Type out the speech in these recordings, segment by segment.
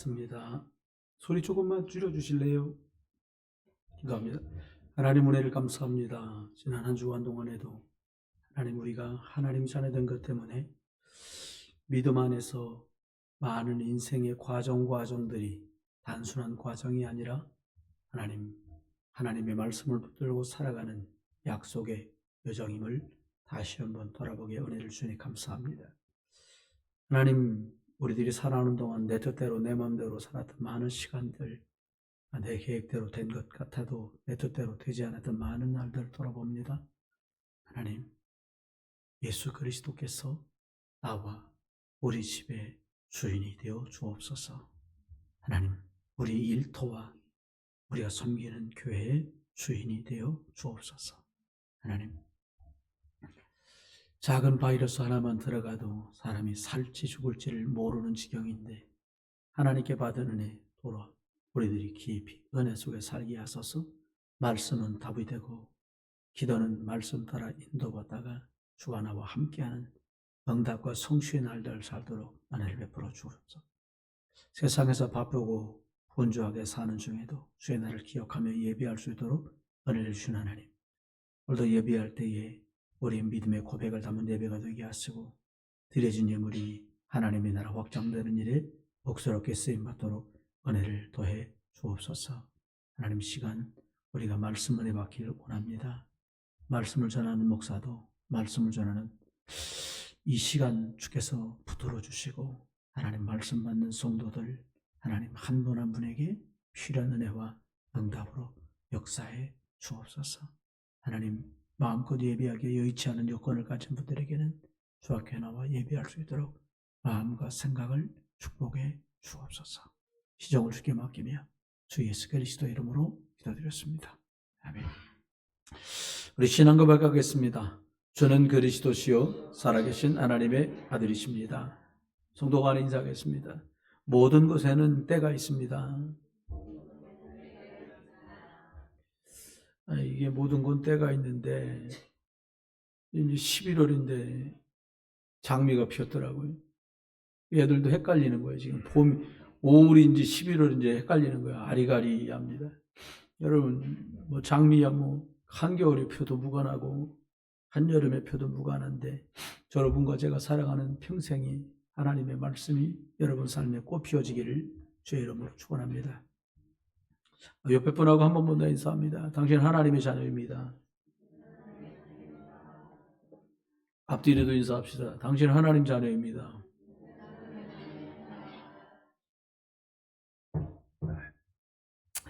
습니다. 소리 조금만 줄여주실래요? 기도합니다. 하나님 은혜를 감사합니다. 지난 한 주간 동안에도 하나님 우리가 하나님 자녀된 것 때문에 믿음 안에서 많은 인생의 과정들이 단순한 과정이 아니라 하나님의 말씀을 붙들고 살아가는 약속의 여정임을 다시 한번 돌아보게 은혜를 주니 감사합니다. 하나님, 우리들이 살아오는 동안 내 뜻대로 내 마음대로 살았던 많은 시간들, 내 계획대로 된 것 같아도 내 뜻대로 되지 않았던 많은 날들을 돌아봅니다. 하나님, 예수 그리스도께서 나와 우리 집의 주인이 되어 주옵소서. 하나님, 우리 일터와 우리가 섬기는 교회의 주인이 되어 주옵소서. 하나님, 작은 바이러스 하나만 들어가도 사람이 살지 죽을지를 모르는 지경인데 하나님께 받은 은혜 도로 우리들이 깊이 은혜 속에 살게 하소서. 말씀은 답이 되고 기도는 말씀 따라 인도받다가 주가 나와 함께하는 응답과 성취의 날들 살도록 은혜를 베풀어 주옵소서. 세상에서 바쁘고 분주하게 사는 중에도 주의 날을 기억하며 예배할 수 있도록 은혜를 주신 하나님, 오늘도 예배할 때에 우리의 믿음의 고백을 담은 예배가 되게 하시고 드려진 예물이 하나님의 나라 확장되는 일에 복스럽게 쓰임받도록 은혜를 더해 주옵소서. 하나님, 시간 우리가 말씀 은혜 받기를 원합니다. 말씀을 전하는 목사도 말씀을 전하는 이 시간 주께서 붙들어 주시고 하나님 말씀 받는 성도들 하나님 한 분 한 분에게 필요한 은혜와 응답으로 역사해 주옵소서. 하나님, 마음껏 예배하기에 여의치 않은 여건을 가진 분들에게는 주 앞에 나와 예배할 수 있도록 마음과 생각을 축복해 주옵소서. 시정을 주께 맡기며 주 예수 그리스도 이름으로 기도드렸습니다. 아멘. 우리 신앙 고백하겠습니다. 주는 그리스도시요 살아계신 하나님의 아들이십니다. 성도 간에 인사하겠습니다. 모든 것에는 때가 있습니다. 이게 모든 건 때가 있는데 이제 11월인데 장미가 피었더라고요. 애들도 헷갈리는 거예요. 지금 봄 5월인지 11월인지 헷갈리는 거예요. 아리가리합니다. 여러분, 뭐 장미야 뭐 한겨울에 펴도 무관하고 한여름에 펴도 무관한데 여러분과 제가 살아가는 평생이 하나님의 말씀이 여러분 삶에 꽃 피어지기를 주의 이름으로 축원합니다. 옆에 분하고 한 번 더 인사합니다. 당신 하나님의 자녀입니다. 앞뒤로도 인사합시다. 당신 하나님 자녀입니다.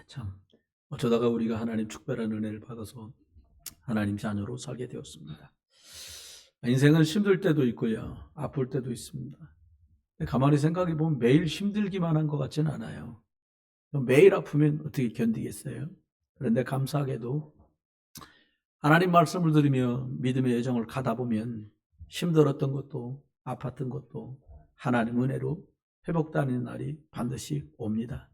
참 어쩌다가 우리가 하나님 특별한 은혜를 받아서 하나님 자녀로 살게 되었습니다. 인생은 힘들 때도 있고요. 아플 때도 있습니다. 가만히 생각해 보면 매일 힘들기만 한 것 같지는 않아요. 매일 아프면 어떻게 견디겠어요? 그런데 감사하게도 하나님 말씀을 들으며 믿음의 여정을 가다 보면 힘들었던 것도 아팠던 것도 하나님 은혜로 회복되는 날이 반드시 옵니다.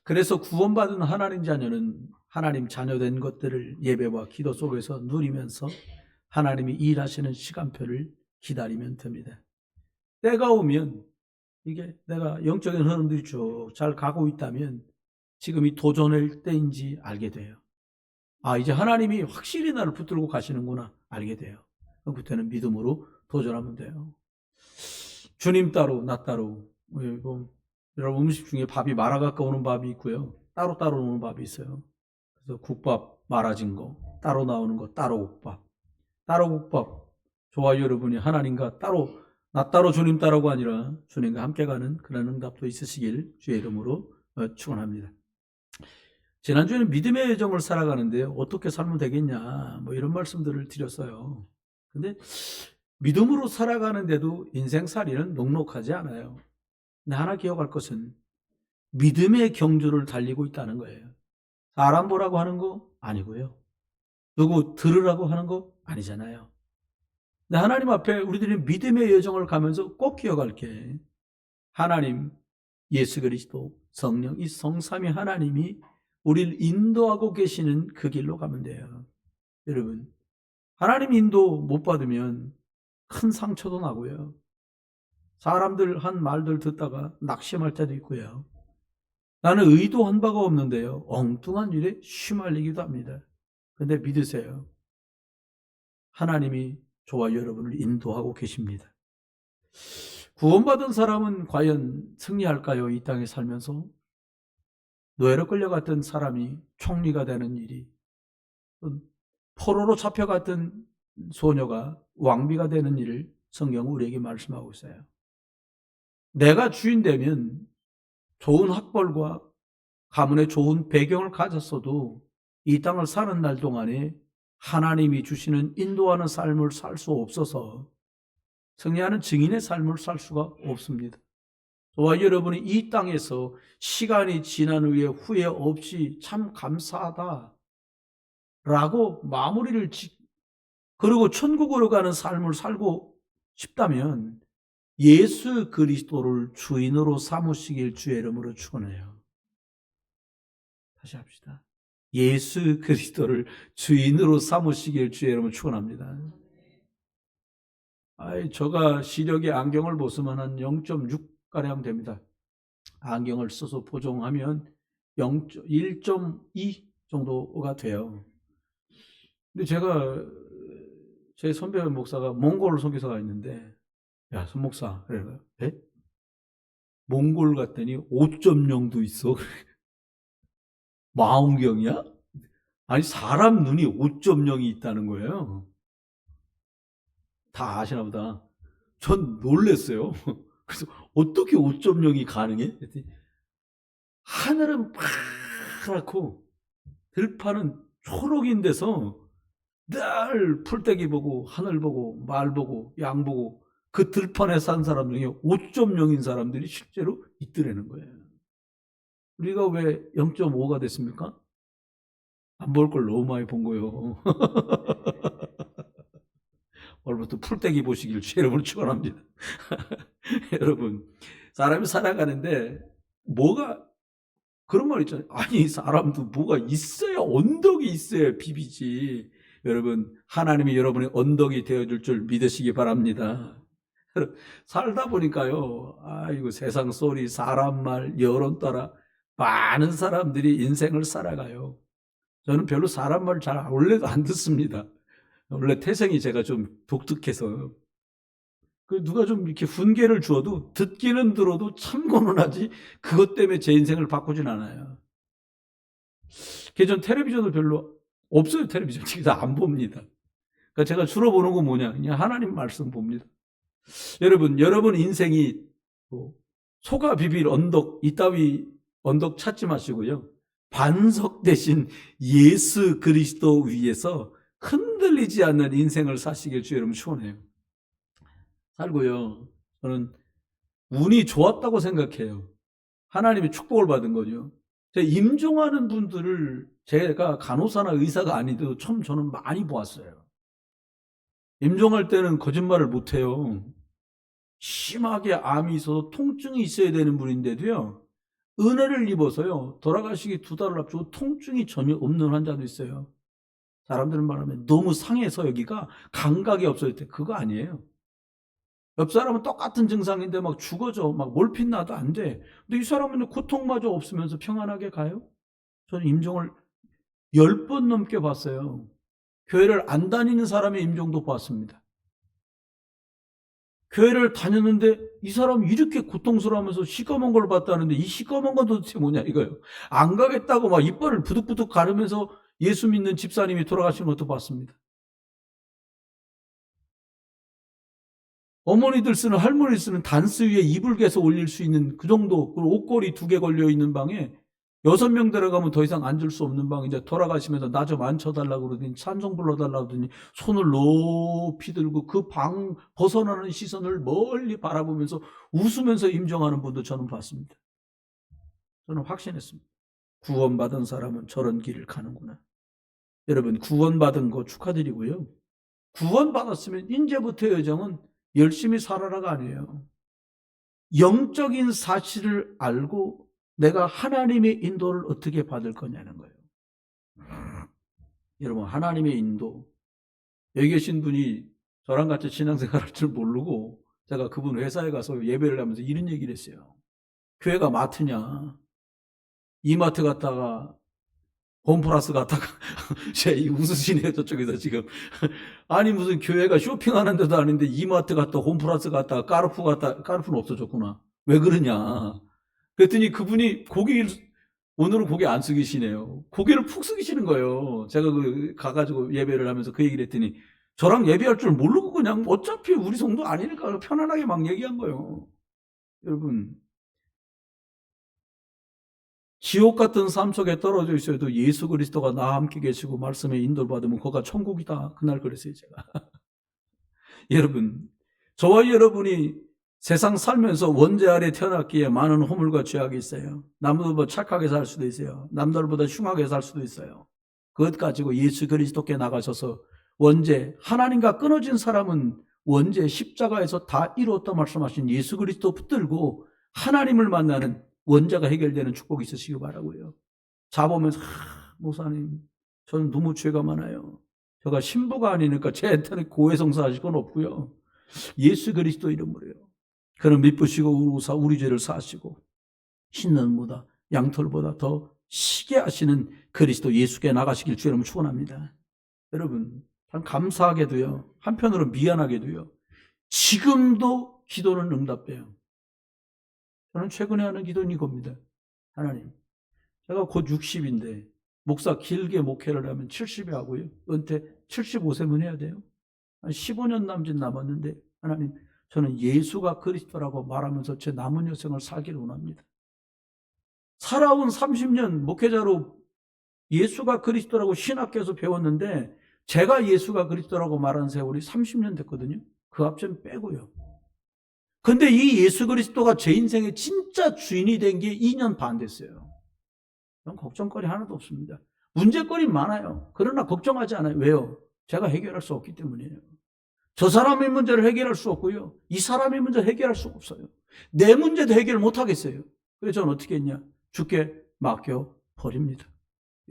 그래서 구원받은 하나님 자녀는 하나님 자녀된 것들을 예배와 기도 속에서 누리면서 하나님이 일하시는 시간표를 기다리면 됩니다. 때가 오면 이게 내가 영적인 흐름들이 쭉 잘 가고 있다면 지금이 도전할 때인지 알게 돼요. 이제 하나님이 확실히 나를 붙들고 가시는구나 알게 돼요. 그때는 믿음으로 도전하면 돼요. 주님 따로 나 따로 여러분 음식 중에 밥이 말아갖고 오는 밥이 있고요. 따로 오는 밥이 있어요. 그래서 국밥 말아진 거, 따로 나오는 거 따로 국밥. 따로 국밥. 저와 여러분이 하나님과 따로 나 따로 주님 따로가 아니라 주님과 함께 가는 그런 응답도 있으시길 주의 이름으로 축원합니다. 지난주에는 믿음의 여정을 살아가는데 어떻게 살면 되겠냐 뭐 이런 말씀들을 드렸어요. 근데 믿음으로 살아가는데도 인생살이는 녹록하지 않아요. 근데 하나 기억할 것은 믿음의 경주를 달리고 있다는 거예요. 사람 보라고 하는 거 아니고요. 누구 들으라고 하는 거 아니잖아요. 근데 하나님 앞에 우리들이 믿음의 여정을 가면서 꼭 기억할 게 하나님, 예수 그리스도, 성령, 이 성삼위 하나님이 우리를 인도하고 계시는 그 길로 가면 돼요. 여러분, 하나님 인도 못 받으면 큰 상처도 나고요. 사람들 한 말들 듣다가 낙심할 때도 있고요. 나는 의도한 바가 없는데요. 엉뚱한 일에 휘말리기도 합니다. 근데 믿으세요. 하나님이 저와 여러분을 인도하고 계십니다. 구원받은 사람은 과연 승리할까요? 이 땅에 살면서? 노예로 끌려갔던 사람이 총리가 되는 일이, 포로로 잡혀갔던 소녀가 왕비가 되는 일을 성경은 우리에게 말씀하고 있어요. 내가 주인 되면 좋은 학벌과 가문의 좋은 배경을 가졌어도 이 땅을 사는 날 동안에 하나님이 주시는 인도하는 삶을 살 수 없어서 승리하는 증인의 삶을 살 수가 없습니다. 저와 여러분이 이 땅에서 시간이 지난 후에 없이 참 감사하다 라고 마무리를 그리고 천국으로 가는 삶을 살고 싶다면 예수 그리스도를 주인으로 삼으시길 주의 이름으로 축원해요. 다시 합시다. 예수 그리스도를 주인으로 삼으시길 주의 이름으로 축원합니다. 제가 시력에 안경을 벗으면 한 0.6가량 됩니다. 안경을 써서 보정하면 1.2 정도가 돼요. 근데 제 선배 목사가 몽골 선교사가 있는데, 야, 손 목사, 그래요. 예? 몽골 갔더니 5.0도 있어. 망원경이야? 아니, 사람 눈이 5.0이 있다는 거예요. 다 아시나 보다. 전 놀랬어요. 그래서 어떻게 5.0이 가능해? 하늘은 파랗고 들판은 초록인데서 늘 풀떼기 보고 하늘 보고 말 보고 양 보고 그 들판에 산 사람 중에 5.0인 사람들이 실제로 있더라는 거예요. 우리가 왜 0.5가 됐습니까? 안 볼 걸 너무 많이 본 거예요. 오늘부터 풀떼기 보시길 주의 이름으로 축원합니다. 여러분, 사람이 살아가는데 그런 말 있잖아요. 아니, 사람도 뭐가 있어야, 언덕이 있어야 비비지. 여러분, 하나님이 여러분의 언덕이 되어줄 줄 믿으시기 바랍니다. 살다 보니까요, 이거 세상 소리, 사람 말, 여론 따라 많은 사람들이 인생을 살아가요. 저는 별로 사람 말 잘 원래도 안 듣습니다. 원래 태생이 제가 좀 독특해서. 누가 좀 이렇게 훈계를 주어도 듣기는 들어도 참고는 하지 그것 때문에 제 인생을 바꾸진 않아요. 전 텔레비전을 별로 없어요. 텔레비전 안 봅니다. 그러니까 제가 주로 보는 건 뭐냐, 그냥 하나님 말씀 봅니다. 여러분 인생이 소가 비빌 언덕 이따위 언덕 찾지 마시고요. 반석 대신 예수 그리스도 위에서 흔들리지 않는 인생을 사시길 주의 이름으로 축원해요. 살고요. 저는 운이 좋았다고 생각해요. 하나님의 축복을 받은 거죠. 임종하는 분들을 제가 간호사나 의사가 아니더라도 참 저는 많이 보았어요. 임종할 때는 거짓말을 못해요. 심하게 암이 있어서 통증이 있어야 되는 분인데도요, 은혜를 입어서요, 돌아가시기 2달을 앞두고 통증이 전혀 없는 환자도 있어요. 사람들은 말하면 너무 상해서 여기가 감각이 없어질 때 그거 아니에요. 옆 사람은 똑같은 증상인데 막 죽어져. 막 몰핀 놔도 안 돼. 근데 이 사람은 고통마저 없으면서 평안하게 가요? 저는 임종을 10번 넘게 봤어요. 교회를 안 다니는 사람의 임종도 봤습니다. 교회를 다녔는데 이 사람이 이렇게 고통스러워하면서 시꺼먼 걸 봤다는데 이 시꺼먼 건 도대체 뭐냐 이거예요. 안 가겠다고 막 이빨을 부득부득 가르면서 예수 믿는 집사님이 돌아가시는 것도 봤습니다. 어머니들 쓰는, 할머니 쓰는 단스 위에 이불 개서 올릴 수 있는 그 정도, 그리고 옷걸이 2개 걸려 있는 방에 6명 들어가면 더 이상 앉을 수 없는 방, 이제 돌아가시면서 나 좀 앉혀달라고 그러더니, 찬송 불러달라고 그러더니 손을 높이 들고 그 방 벗어나는 시선을 멀리 바라보면서 웃으면서 임종하는 분도 저는 봤습니다. 저는 확신했습니다. 구원받은 사람은 저런 길을 가는구나. 여러분, 구원받은 거 축하드리고요. 구원받았으면 이제부터의 여정은 열심히 살아라가 아니에요. 영적인 사실을 알고 내가 하나님의 인도를 어떻게 받을 거냐는 거예요. 여러분, 하나님의 인도, 여기 계신 분이 저랑 같이 신앙생활 할 줄 모르고 제가 그분 회사에 가서 예배를 하면서 이런 얘기를 했어요. 교회가 마트냐? 이마트 갔다가 홈플러스 갔다가 제 웃으시네요, 저쪽에서 지금. 아니 무슨 교회가 쇼핑하는 데도 아닌데 이마트 갔다 홈플러스 갔다가 까르푸 갔다, 까르푸는 없어졌구나. 왜 그러냐? 그랬더니 그분이 오늘은 고개 안 숙이시네요. 고개를 푹 숙이시는 거예요. 제가 가가지고 예배를 하면서 그 얘기를 했더니 저랑 예배할 줄 모르고 그냥 어차피 우리 성도 아니니까 편안하게 막 얘기한 거예요. 여러분, 지옥 같은 삶 속에 떨어져 있어도 예수 그리스도가 나와 함께 계시고 말씀에 인도를 받으면 거기가 천국이다. 그날 그랬어요, 제가. 여러분, 저와 여러분이 세상 살면서 원죄 아래 태어났기에 많은 허물과 죄악이 있어요. 남들보다 착하게 살 수도 있어요. 남들보다 흉하게 살 수도 있어요. 그것 가지고 예수 그리스도께 나가셔서 원죄, 하나님과 끊어진 사람은 원죄 십자가에서 다 이루었다 말씀하신 예수 그리스도 붙들고 하나님을 만나는 원죄가 해결되는 축복이 있으시기 바라고요. 자보면서 목사님 저는 너무 죄가 많아요. 제가 신부가 아니니까 제한테는 고해성사하실 건 없고요. 예수 그리스도 이름으로요. 그는 미쁘시고 우리 죄를 사하시고 흰눈보다 양털보다 더 시게 하시는 그리스도 예수께 나가시길 주의 이름으로 축원합니다. 여러분 참 감사하게도요. 한편으로 미안하게도요. 지금도 기도는 응답돼요. 저는 최근에 하는 기도는 이겁니다. 하나님, 제가 곧 60인데 목사 길게 목회를 하면 70에 하고요. 은퇴 75세면 해야 돼요. 한 15년 남짓 남았는데 하나님, 저는 예수가 그리스도라고 말하면서 제 남은 여생을 살기를 원합니다. 살아온 30년 목회자로 예수가 그리스도라고 신학교에서 배웠는데 제가 예수가 그리스도라고 말하는 세월이 30년 됐거든요. 그 앞전 빼고요. 근데 이 예수 그리스도가 제 인생의 진짜 주인이 된 게 2년 반 됐어요. 그런 걱정거리 하나도 없습니다. 문제거리 많아요. 그러나 걱정하지 않아요. 왜요? 제가 해결할 수 없기 때문이에요. 저 사람의 문제를 해결할 수 없고요. 이 사람의 문제를 해결할 수 없어요. 내 문제도 해결 못 하겠어요. 그래서 저는 어떻게 했냐? 주께 맡겨버립니다.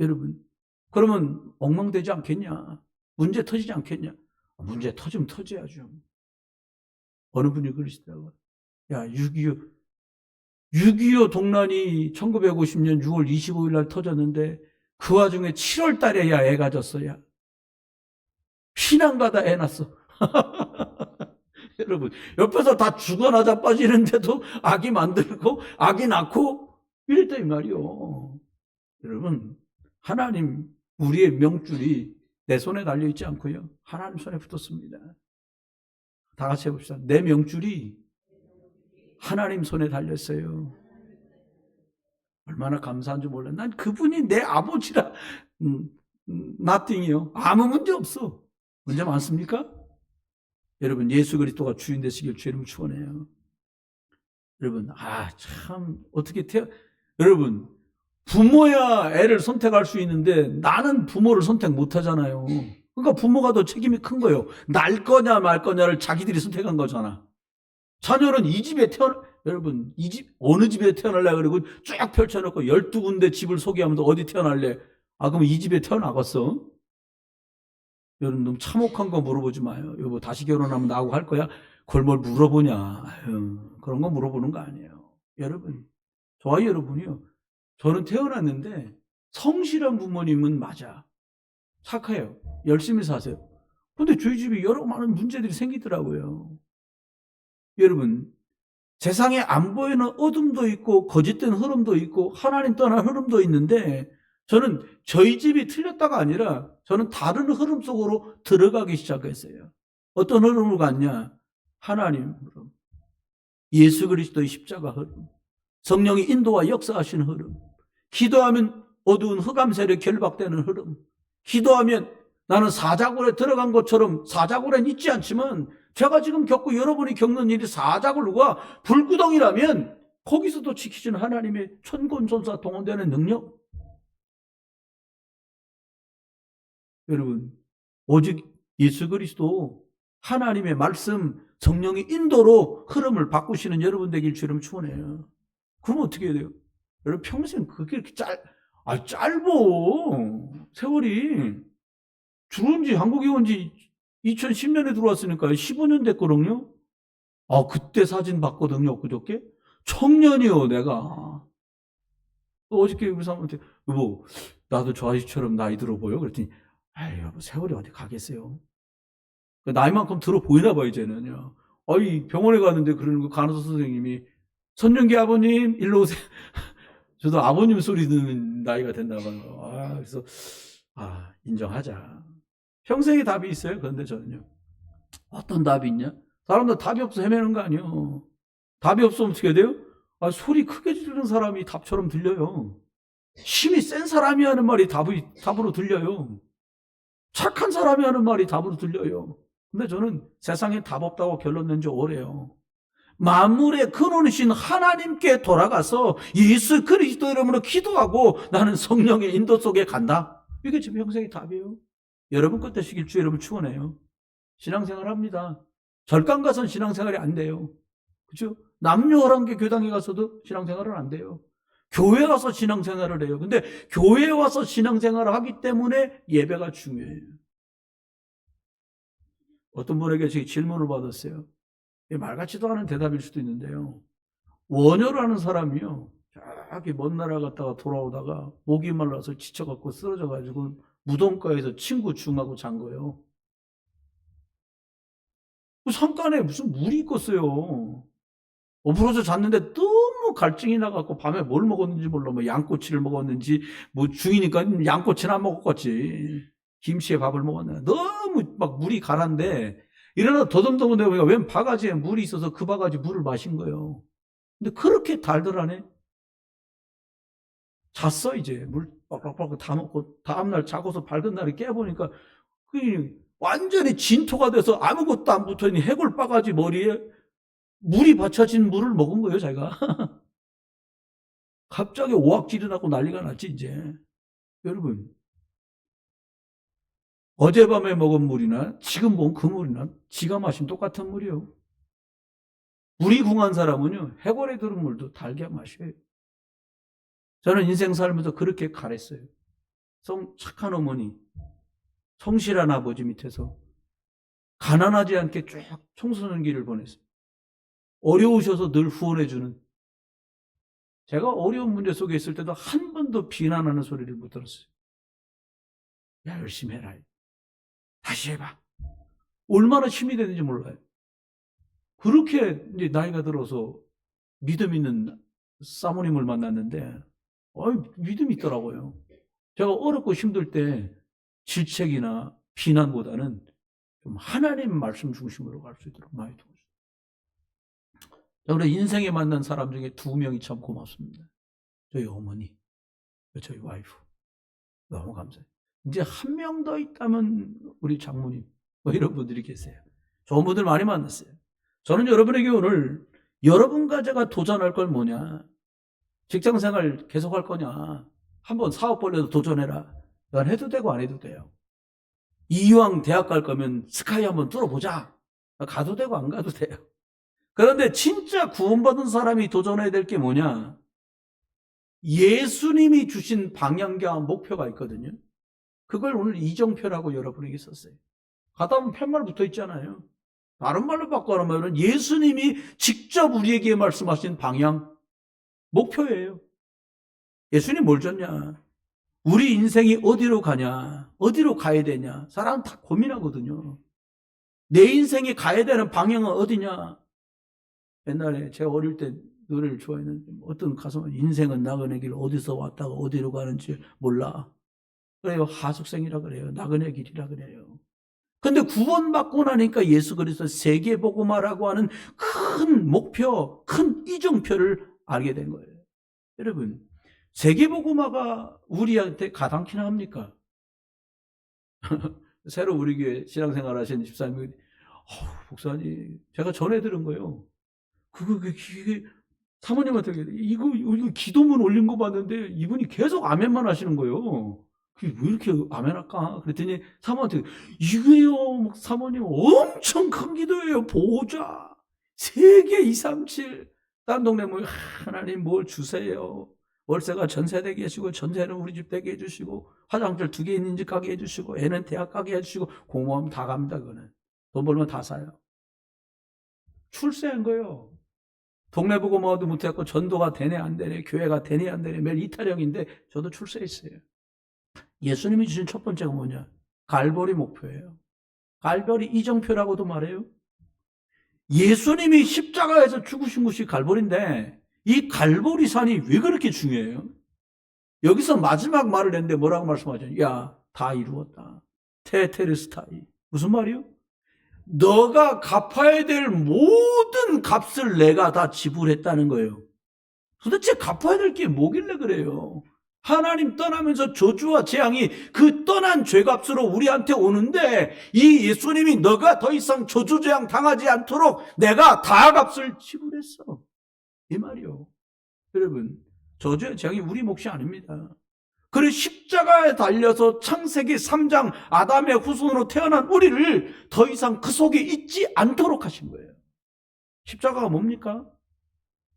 여러분, 그러면 엉망되지 않겠냐? 문제 터지지 않겠냐? 문제 터지면 터져야죠. 어느 분이 그러시더라고요. 야, 6.25 동란이 1950년 6월 25일 날 터졌는데 그 와중에 7월 달에 야 애가 졌어야. 피난가다 애 낳았어. 여러분, 옆에서 다 죽어나 자빠지는데도 아기 만들고 아기 낳고 이랬다 이 말이요. 여러분, 하나님 우리의 명줄이 내 손에 달려있지 않고요. 하나님 손에 붙었습니다. 다 같이 해봅시다. 내 명줄이 하나님 손에 달렸어요. 얼마나 감사한 줄 몰라. 난 그분이 내 아버지라 nothing이요. 아무 문제 없어. 문제 많습니까? 여러분 예수 그리스도가 주인 되시길 주의 이름으로 축원해요. 여러분 참 어떻게 여러분 부모야 애를 선택할 수 있는데 나는 부모를 선택 못 하잖아요. 그러니까 부모가 더 책임이 큰 거예요. 날 거냐 말 거냐를 자기들이 선택한 거잖아. 자녀는 이 집에 여러분 이 집 어느 집에 태어날래 그리고 쫙 펼쳐놓고 12군데 집을 소개하면서 어디 태어날래? 그럼 이 집에 태어나겠어? 여러분 너무 참혹한 거 물어보지 마요. 여보 다시 결혼하면 나하고 할 거야? 그걸 뭘 물어보냐. 그런 거 물어보는 거 아니에요. 여러분 저와 여러분이요. 저는 태어났는데 성실한 부모님은 맞아. 착해요. 열심히 사세요. 근데 저희 집에 여러 많은 문제들이 생기더라고요. 여러분 세상에 안 보이는 어둠도 있고 거짓된 흐름도 있고 하나님 떠난 흐름도 있는데 저는 저희 집이 틀렸다가 아니라 저는 다른 흐름 속으로 들어가기 시작했어요. 어떤 흐름으로 갔냐? 하나님 흐름, 예수 그리스도의 십자가 흐름, 성령의 인도와 역사하시는 흐름, 기도하면 어두운 흑암 세력에 결박되는 흐름, 기도하면 나는 사자굴에 들어간 것처럼 사자굴엔 있지 않지만 제가 지금 겪고 여러분이 겪는 일이 사자굴과 불구덩이라면 거기서도 지키시는 하나님의 천군천사 동원되는 능력. 여러분 오직 예수 그리스도 하나님의 말씀 성령의 인도로 흐름을 바꾸시는 여러분 되길 주님 축원해요. 그럼 어떻게 해야 돼요? 여러분 평생 그게 이렇게 짧어 세월이. 들어온 지 한국에 온 지 2010년에 들어왔으니까 15년 됐거든요. 그때 사진 봤거든요, 그저께. 청년이요, 내가. 어저께 우리 사람한테, 여보, 나도 저 아저씨처럼 나이 들어 보여? 그랬더니, 아이, 여보, 세월이 어디 가겠어요? 나이만큼 들어 보이나 봐, 이제는요. 병원에 갔는데 그러는 거, 간호사 선생님이, 선영기 아버님, 일로 오세요. 저도 아버님 소리 듣는 나이가 됐나 봐요. 그래서, 인정하자. 평생에 답이 있어요? 그런데 저는요. 어떤 답이 있냐? 사람들 답이 없어 헤매는 거 아니에요. 답이 없으면 어떻게 돼요? 소리 크게 지르는 사람이 답처럼 들려요. 힘이 센 사람이 하는 말이 답으로 들려요. 착한 사람이 하는 말이 답으로 들려요. 근데 저는 세상에 답 없다고 결론 낸 지 오래요. 만물의 근원이신 하나님께 돌아가서 예수 그리스도 이름으로 기도하고 나는 성령의 인도 속에 간다. 이게 제 평생의 답이에요. 여러분 것 되시길 주 여러분 축원해요. 신앙생활 합니다. 절간 가서는 신앙생활이 안 돼요. 그렇죠? 남녀호랑계 교당에 가서도 신앙생활은 안 돼요. 교회 와서 신앙생활을 해요. 근데 교회에 와서 신앙생활을 하기 때문에 예배가 중요해요. 어떤 분에게 제가 질문을 받았어요. 말 같지도 않은 대답일 수도 있는데요. 원효라는 사람이요. 저기 먼 나라 갔다가 돌아오다가 목이 말라서 지쳐갖고 쓰러져가지고 무덤가에서 친구 중하고 잔 거예요. 그 상간에 무슨 물이 있겠어요. 엎어져 잤는데 너무 갈증이 나갖고 밤에 뭘 먹었는지 몰라. 뭐 양꼬치를 먹었는지, 뭐 중이니까 양꼬치나 먹었겠지. 김치에 밥을 먹었나. 너무 막 물이 가란데, 일어나 더듬더듬 내가 웬 바가지에 물이 있어서 그 바가지 물을 마신 거예요. 근데 그렇게 달달하네? 잤어, 이제. 물 빡빡빡 다 먹고, 다음날 자고서 밝은 날에 깨보니까, 완전히 진토가 돼서 아무것도 안 붙어있는 해골 바가지 머리에 물이 받쳐진 물을 먹은 거예요, 자기가. 갑자기 오악질이 나고 난리가 났지, 이제. 여러분, 어젯밤에 먹은 물이나 지금 먹은 그 물이나 지가 마신 똑같은 물이요. 물이 궁한 사람은요, 해골에 들은 물도 달게 마셔요. 저는 인생 살면서 그렇게 가랬어요. 착한 어머니, 성실한 아버지 밑에서 가난하지 않게 쭉 청소년기를 보냈어요. 어려우셔서 늘 후원해주는. 제가 어려운 문제 속에 있을 때도 한 번도 비난하는 소리를 못 들었어요. 야, 열심히 해라. 다시 해봐. 얼마나 힘이 되는지 몰라요. 그렇게 이제 나이가 들어서 믿음 있는 사모님을 만났는데, 믿음이 있더라고요. 제가 어렵고 힘들 때 질책이나 비난보다는 좀 하나님 말씀 중심으로 갈 수 있도록 많이 도와주세요. 우리 인생에 만난 사람 중에 2명이 참 고맙습니다. 저희 어머니, 저희 와이프. 너무 감사해요. 이제 1명 더 있다면 우리 장모님, 이런 분들이 계세요. 좋은 분들 많이 만났어요. 저는 여러분에게 오늘 여러분과 제가 도전할 걸 뭐냐? 직장생활 계속할 거냐? 한번 사업 벌려도 도전해라. 넌 해도 되고 안 해도 돼요. 이왕 대학 갈 거면 스카이 한번 뚫어보자. 가도 되고 안 가도 돼요. 그런데 진짜 구원받은 사람이 도전해야 될 게 뭐냐? 예수님이 주신 방향과 목표가 있거든요. 그걸 오늘 이정표라고 여러분에게 썼어요. 가다 보면 팻말 붙어 있잖아요. 다른 말로 바꿔놓으면 예수님이 직접 우리에게 말씀하신 방향, 목표예요. 예수님 뭘 줬냐? 우리 인생이 어디로 가냐? 어디로 가야 되냐? 사람은 다 고민하거든요. 내 인생이 가야 되는 방향은 어디냐? 옛날에 제가 어릴 때 노래를 좋아했는데 어떤 가수는 인생은 나그네 길 어디서 왔다가 어디로 가는지 몰라. 그래요. 하숙생이라 그래요. 나그네 길이라 그래요. 근데 구원받고 나니까 예수 그리스도 세계복음화라고 하는 큰 목표, 큰 이정표를 알게 된 거예요. 여러분, 세계복음화가 우리한테 가당키나 합니까? 새로 우리 교회 신앙생활 하신 집사님이 목사님, 제가 전해 들은 거예요. 그게 사모님한테 이거 기도문 올린 거 봤는데 이분이 계속 아멘만 하시는 거예요. 그게 왜 이렇게 아멘 할까? 그랬더니 사모한테 이게요, 사모님 엄청 큰 기도예요. 보호자 세계 237. 딴 동네 뭐 하나님 뭘 주세요. 월세가 전세 되게 해주시고 전세는 우리 집 되게 해주시고 화장실 2개 있는 집 가게 해주시고 애는 대학 가게 해주시고 공무원 다 갑니다. 그거는 돈 벌면 다 사요. 출세한 거예요. 동네 보고 뭐도 못했고 전도가 되네 안 되네, 교회가 되네 안 되네, 매일 이타령인데 저도 출세했어요. 예수님이 주신 첫 번째가 뭐냐? 갈보리 목표예요. 갈보리 이정표라고도 말해요. 예수님이 십자가에서 죽으신 곳이 갈보리인데 이 갈보리산이 왜 그렇게 중요해요? 여기서 마지막 말을 했는데 뭐라고 말씀하죠? 야, 다 이루었다. 테테르스타이. 무슨 말이요? 너가 갚아야 될 모든 값을 내가 다 지불했다는 거예요. 도대체 갚아야 될 게 뭐길래 그래요? 하나님 떠나면서 저주와 재앙이 그 떠난 죄값으로 우리한테 오는데 이 예수님이 너가 더 이상 저주 재앙 당하지 않도록 내가 다 값을 지불했어. 이 말이요. 여러분, 저주의 재앙이 우리 몫이 아닙니다. 그래 십자가에 달려서 창세기 3장 아담의 후손으로 태어난 우리를 더 이상 그 속에 있지 않도록 하신 거예요. 십자가가 뭡니까?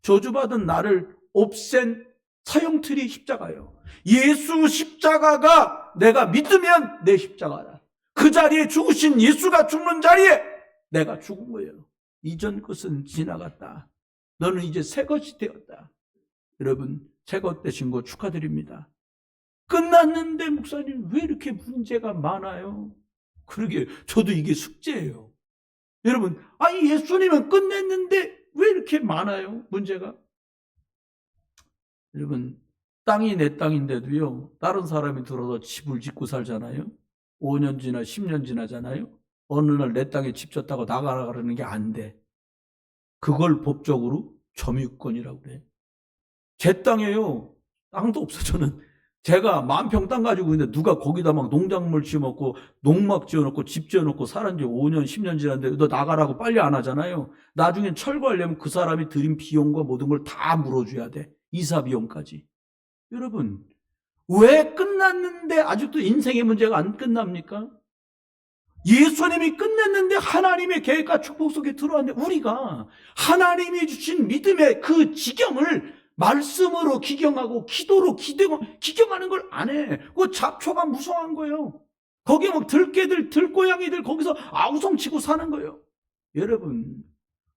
저주받은 나를 없앤 사형틀이 십자가예요. 예수 십자가가 내가 믿으면 내 십자가다. 그 자리에 죽으신 예수가 죽는 자리에 내가 죽은 거예요. 이전 것은 지나갔다. 너는 이제 새 것이 되었다. 여러분, 새 것 되신 거 축하드립니다. 끝났는데 목사님 왜 이렇게 문제가 많아요? 그러게 저도 이게 숙제예요. 여러분, 아니 예수님은 끝냈는데 왜 이렇게 많아요? 문제가? 여러분, 땅이 내 땅인데도요, 다른 사람이 들어서 집을 짓고 살잖아요. 5년 지나 10년 지나잖아요. 어느 날 내 땅에 집 졌다고 나가라 그러는 게 안 돼. 그걸 법적으로 점유권이라고 그래. 제 땅에요, 땅도 없어. 저는 제가 10,000평 땅 가지고 있는데 누가 거기다 막 농작물 지어놓고 농막 지어놓고 집 지어놓고 살은 지 5년 10년 지났는데 너 나가라고 빨리 안 하잖아요. 나중엔 철거하려면 그 사람이 들인 비용과 모든 걸 다 물어줘야 돼. 이사 비용까지. 여러분, 왜 끝났는데 아직도 인생의 문제가 안 끝납니까? 예수님이 끝냈는데 하나님의 계획과 축복 속에 들어왔는데 우리가 하나님이 주신 믿음의 그 지경을 말씀으로 기경하고 기도로 기경하는 걸 안 해. 그 잡초가 무성한 거예요. 거기 막 들개들, 들고양이들 거기서 아우성치고 사는 거예요. 여러분,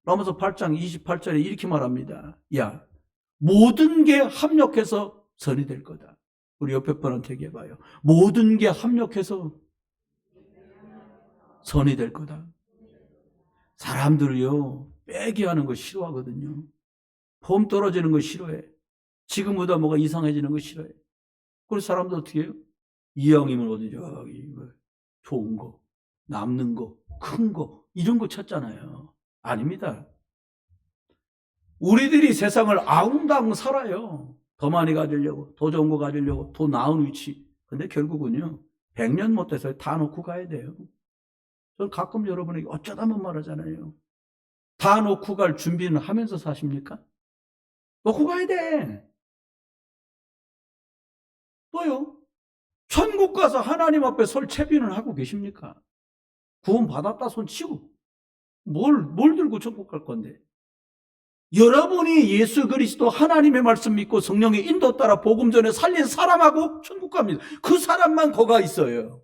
로마서 8장 28절에 이렇게 말합니다. 야, 모든 게 합력해서 선이 될 거다. 우리 옆에 분한테 얘기해봐요. 모든 게 합력해서 선이 될 거다. 사람들이요, 빼기 하는 거 싫어하거든요. 폼 떨어지는 거 싫어해. 지금보다 뭐가 이상해지는 거 싫어해. 그래서 사람들 어떻게 해요? 이왕이면 어디 저기 좋은 거, 남는 거, 큰 거 이런 거 찾잖아요. 아닙니다. 우리들이 세상을 아웅다웅 살아요. 더 많이 가지려고, 더 좋은 거 가지려고, 더 나은 위치. 근데 결국은요, 100년 못 돼서 다 놓고 가야 돼요. 저는 가끔 여러분에게 어쩌다 한번 말하잖아요. 다 놓고 갈 준비는 하면서 사십니까? 놓고 가야 돼. 또요, 천국 가서 하나님 앞에 설 채비는 하고 계십니까? 구원 받았다 손 치고 뭘 들고 천국 갈 건데? 여러분이 예수 그리스도 하나님의 말씀 믿고 성령의 인도 따라 복음 전에 살린 사람하고 천국 갑니다. 그 사람만 거가 있어요.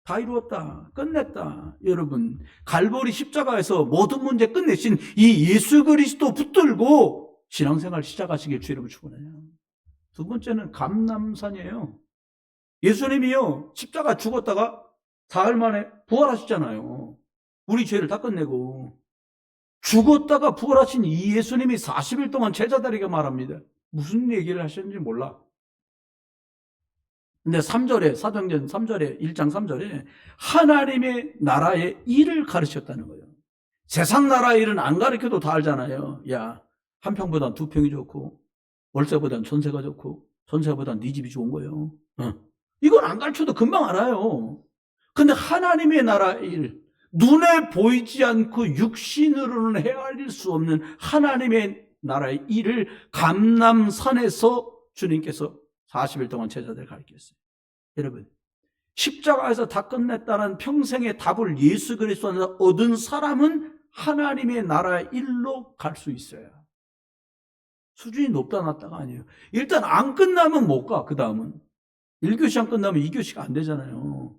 다 이루었다. 끝냈다. 여러분, 갈보리 십자가에서 모든 문제 끝내신 이 예수 그리스도 붙들고 신앙생활 시작하시길 주의 이름으로 축원해요. 두 번째는 감람산이에요. 예수님이요, 십자가 죽었다가 사흘 만에 부활하셨잖아요. 우리 죄를 다 끝내고. 죽었다가 부활하신 이 예수님이 40일 동안 제자들에게 말합니다. 무슨 얘기를 하셨는지 몰라. 근데 3절에, 사도행전 3절에, 1장 3절에 하나님의 나라의 일을 가르쳤다는 거예요. 세상 나라 일은 안 가르쳐도 다 알잖아요. 야, 한 평보단 두 평이 좋고, 월세보단 전세가 좋고, 전세보단 네 집이 좋은 거예요. 이건 안 가르쳐도 금방 알아요. 근데 하나님의 나라 일, 눈에 보이지 않고 육신으로는 헤아릴 수 없는 하나님의 나라의 일을 감람산에서 주님께서 40일 동안 제자들 가르쳤어요. 여러분, 십자가에서 다 끝냈다는 평생의 답을 예수 그리스도 안에서 얻은 사람은 하나님의 나라의 일로 갈 수 있어요. 수준이 높다 낮다가 아니에요. 일단 안 끝나면 못 가. 그 다음은 1교시 안 끝나면 2교시가 안 되잖아요.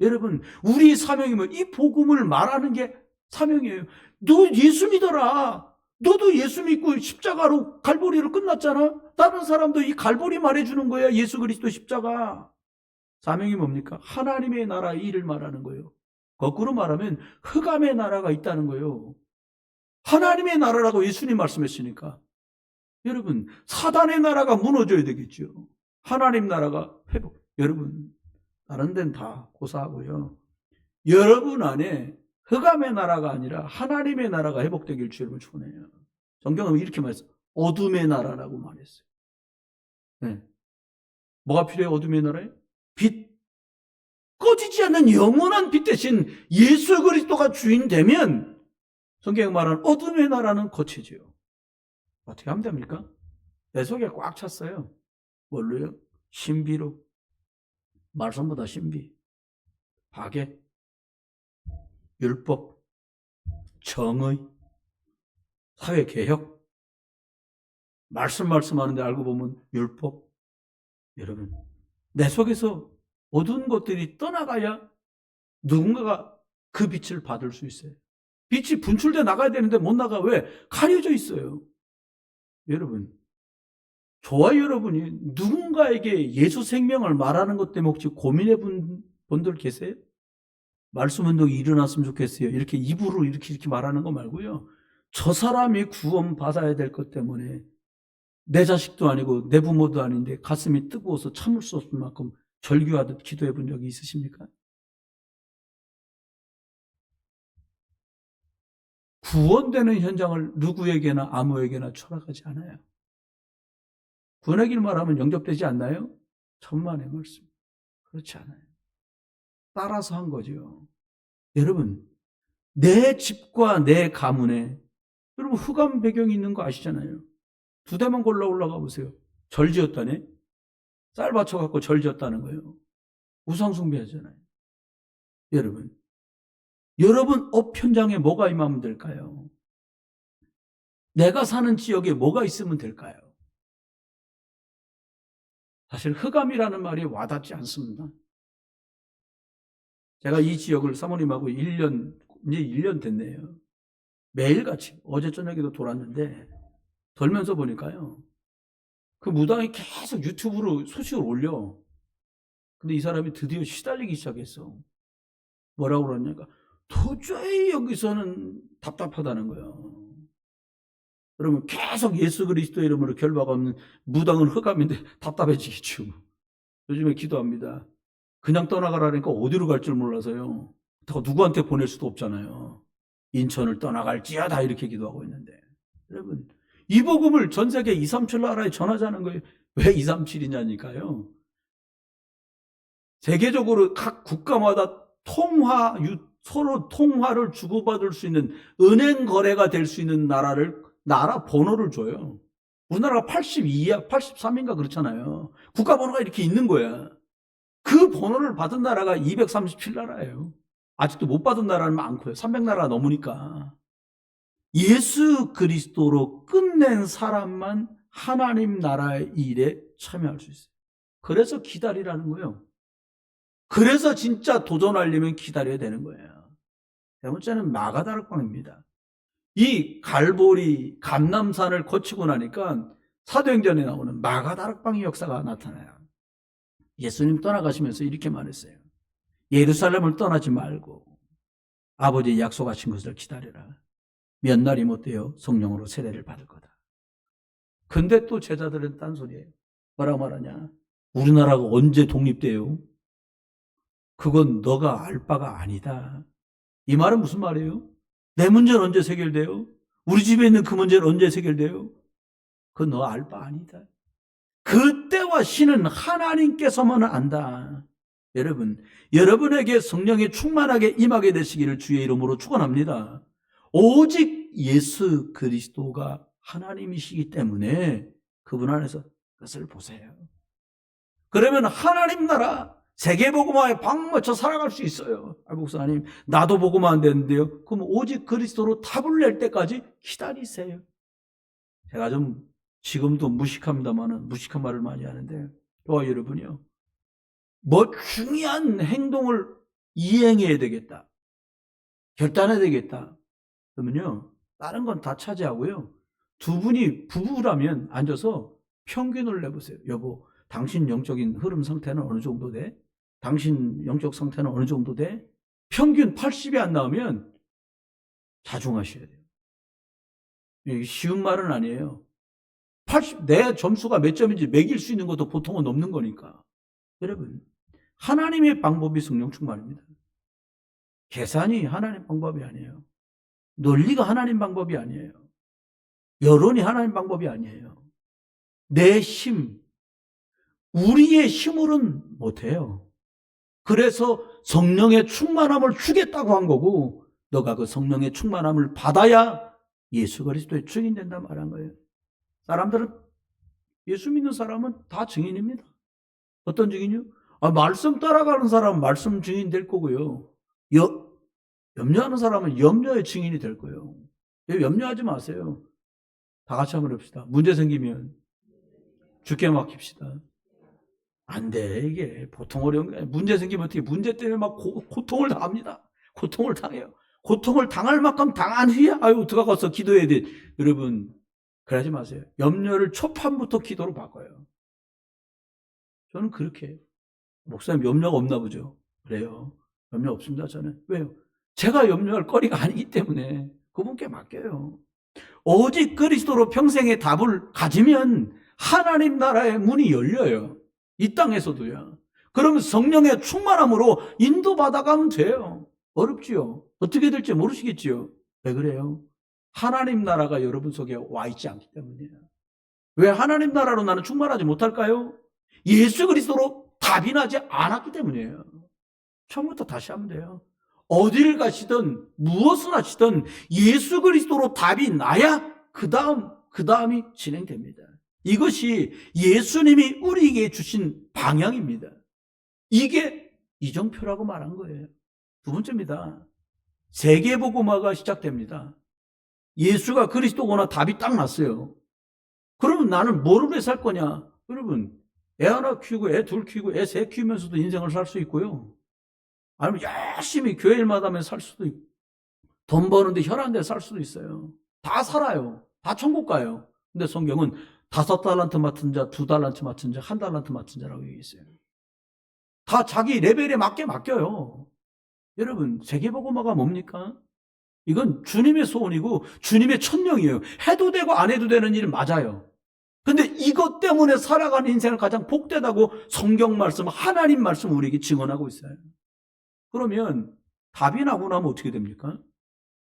여러분, 우리 사명이면 이 복음을 말하는 게 사명이에요. 너 예수 믿어라. 너도 예수 믿고 십자가로 갈보리로 끝났잖아. 다른 사람도 이 갈보리 말해주는 거야. 예수 그리스도 십자가. 사명이 뭡니까? 하나님의 나라 일을 말하는 거예요. 거꾸로 말하면 흑암의 나라가 있다는 거예요. 하나님의 나라라고 예수님 말씀했으니까. 여러분, 사단의 나라가 무너져야 되겠죠. 하나님 나라가 회복. 여러분, 다른 데는 다 고사하고요. 여러분 안에 흑암의 나라가 아니라 하나님의 나라가 회복되길 주님을 축원해요. 성경은 이렇게 말했어요. 어둠의 나라라고 말했어요. 네. 뭐가 필요해요? 어둠의 나라에? 빛. 꺼지지 않는 영원한 빛 대신 예수 그리스도가 주인 되면 성경이 말하는 어둠의 나라는 거치지요. 어떻게 하면 됩니까? 내 속에 꽉 찼어요. 뭘로요? 신비로. 말씀보다 신비. 박애. 율법. 정의. 사회개혁. 말씀하는데 알고 보면 율법. 여러분, 내 속에서 어두운 것들이 떠나가야 누군가가 그 빛을 받을 수 있어요. 빛이 분출돼 나가야 되는데 못 나가. 왜? 가려져 있어요. 여러분, 저와 여러분이 누군가에게 예수 생명을 말하는 것 때문에 혹시 고민해 본 분들 계세요? 말씀 운동이 일어났으면 좋겠어요. 이렇게 입으로 이렇게 말하는 거 말고요. 저 사람이 구원 받아야 될 것 때문에 내 자식도 아니고 내 부모도 아닌데 가슴이 뜨거워서 참을 수 없을 만큼 절규하듯 기도해 본 적이 있으십니까? 구원되는 현장을 누구에게나 아무에게나 철학하지 않아요. 구원의 길 말하면 영접되지 않나요? 천만의 말씀. 그렇지 않아요. 따라서 한 거죠. 여러분, 내 집과 내 가문에 여러분 흑암 배경이 있는 거 아시잖아요. 2대만 골라 올라가 보세요. 절 지었다네. 쌀 받쳐갖고 절 지었다는 거예요. 우상 숭배하잖아요. 여러분 업 현장에 뭐가 임하면 될까요? 내가 사는 지역에 뭐가 있으면 될까요? 사실 흑암이라는 말이 와닿지 않습니다. 제가 이 지역을 사모님하고 이제 1년 됐네요. 매일같이 어제 저녁에도 돌았는데 돌면서 보니까요. 그 무당이 계속 유튜브로 소식을 올려. 근데 이 사람이 드디어 시달리기 시작했어. 뭐라고 그러냐니까 도저히 여기서는 답답하다는 거예요. 그러면 계속 예수 그리스도 이름으로 결박 없는 무당은 흑암인데 답답해지겠죠. 요즘에 기도합니다. 그냥 떠나가라니까 어디로 갈 줄 몰라서요. 누구한테 보낼 수도 없잖아요. 인천을 떠나갈지어다 이렇게 기도하고 있는데. 여러분 이 복음을 전 세계 237 나라에 전하자는 거예요. 왜 237이냐니까요. 세계적으로 각 국가마다 서로 통화를 주고받을 수 있는 은행 거래가 될 수 있는 나라 번호를 줘요. 우리나라가 82야, 83인가 그렇잖아요. 국가 번호가 이렇게 있는 거야. 그 번호를 받은 나라가 237나라예요. 아직도 못 받은 나라는 많고요. 300나라가 넘으니까. 예수 그리스도로 끝낸 사람만 하나님 나라의 일에 참여할 수 있어요. 그래서 기다리라는 거예요. 그래서 진짜 도전하려면 기다려야 되는 거예요. 세 번째는 마가다락방입니다. 이 갈보리 감람산을 거치고 나니까 사도행전에 나오는 마가다락방의 역사가 나타나요. 예수님 떠나가시면서 이렇게 말했어요. 예루살렘을 떠나지 말고 아버지의 약속하신 것을 기다려라. 몇 날이 못되어 성령으로 세례를 받을 거다. 근데 또 제자들은 딴소리예요. 뭐라고 말하냐. 우리나라가 언제 독립돼요? 그건 너가 알 바가 아니다. 이 말은 무슨 말이에요? 내 문제는 언제 해결돼요? 우리 집에 있는 그 문제는 언제 해결돼요? 그건 너 알 바 아니다. 그때와 신은 하나님께서만 안다. 여러분, 여러분에게 성령이 충만하게 임하게 되시기를 주의 이름으로 축원합니다. 오직 예수 그리스도가 하나님이시기 때문에 그분 안에서 그것을 보세요. 그러면 하나님 나라 세계복음화에 방맞춰 살아갈 수 있어요. 목사님 나도 복음화 안 되는데요. 그럼 오직 그리스도로 답을 낼 때까지 기다리세요. 제가 좀 지금도 무식합니다만은 무식한 말을 많이 하는데 저와 여러분이요. 뭐 중요한 행동을 이행해야 되겠다. 결단해야 되겠다. 그러면요, 다른 건 다 차지하고요. 두 분이 부부라면 앉아서 평균을 내보세요. 여보, 당신 영적인 흐름 상태는 어느 정도 돼? 당신 영적 상태는 어느 정도 돼? 평균 80이 안 나오면 자중하셔야 돼요. 이게 쉬운 말은 아니에요. 내 점수가 몇 점인지 매길 수 있는 것도 보통은 넘는 거니까. 여러분, 하나님의 방법이 성령 충만입니다. 계산이 하나님 방법이 아니에요. 논리가 하나님 방법이 아니에요. 여론이 하나님 방법이 아니에요. 내 힘, 우리의 힘으로는 못해요. 그래서 성령의 충만함을 주겠다고 한 거고, 너가 그 성령의 충만함을 받아야 예수 그리스도의 증인 된다 말한 거예요. 사람들은, 예수 믿는 사람은 다 증인입니다. 어떤 증인이요? 말씀 따라가는 사람은 말씀 증인 될 거고요. 염려하는 사람은 염려의 증인이 될 거예요. 염려하지 마세요. 다 같이 한번 해봅시다. 문제 생기면 주께 맡깁시다. 안 돼, 이게. 보통 어려운 게 문제 생기면 어떻게, 문제 때문에 막 고통을 당합니다. 고통을 당해요. 고통을 당할 만큼 당한 후에, 어떡하고 가서 기도해야 돼. 여러분, 그러지 마세요. 염려를 초판부터 기도로 바꿔요. 저는 그렇게 해요. 목사님, 염려가 없나 보죠? 그래요. 염려 없습니다, 저는. 왜요? 제가 염려할 거리가 아니기 때문에 그분께 맡겨요. 오직 그리스도로 평생의 답을 가지면 하나님 나라의 문이 열려요. 이 땅에서도요. 그러면 성령의 충만함으로 인도받아가면 돼요. 어렵지요. 어떻게 될지 모르시겠지요. 왜 그래요? 하나님 나라가 여러분 속에 와 있지 않기 때문이에요. 왜 하나님 나라로 나는 충만하지 못할까요? 예수 그리스도로 답이 나지 않았기 때문이에요. 처음부터 다시 하면 돼요. 어디를 가시든 무엇을 하시든 예수 그리스도로 답이 나야 그 다음이 진행됩니다. 이것이 예수님이 우리에게 주신 방향입니다. 이게 이정표라고 말한 거예요. 두 번째입니다. 세계복음화가 시작됩니다. 예수가 그리스도거나 답이 딱 났어요. 그러면 나는 뭐를 왜 살 거냐? 여러분, 애 하나 키우고 애 둘 키우고 애 셋 키우면서도 인생을 살 수 있고요. 아니면 열심히 교회 일마다 하면 살 수도 있고, 돈 버는데 혈안 돼 살 수도 있어요. 다 살아요. 다 천국 가요. 근데 성경은 5달란트 맡은 자, 2달란트 맡은 자, 1달란트 맡은 자라고 얘기했어요. 다 자기 레벨에 맞게 맡겨요. 여러분, 세계복음화가 뭡니까? 이건 주님의 소원이고 주님의 천명이에요. 해도 되고 안 해도 되는 일 맞아요. 근데 이것 때문에 살아가는 인생을 가장 복되다고 성경 말씀, 하나님 말씀 우리에게 증언하고 있어요. 그러면 답이 나고 나면 어떻게 됩니까?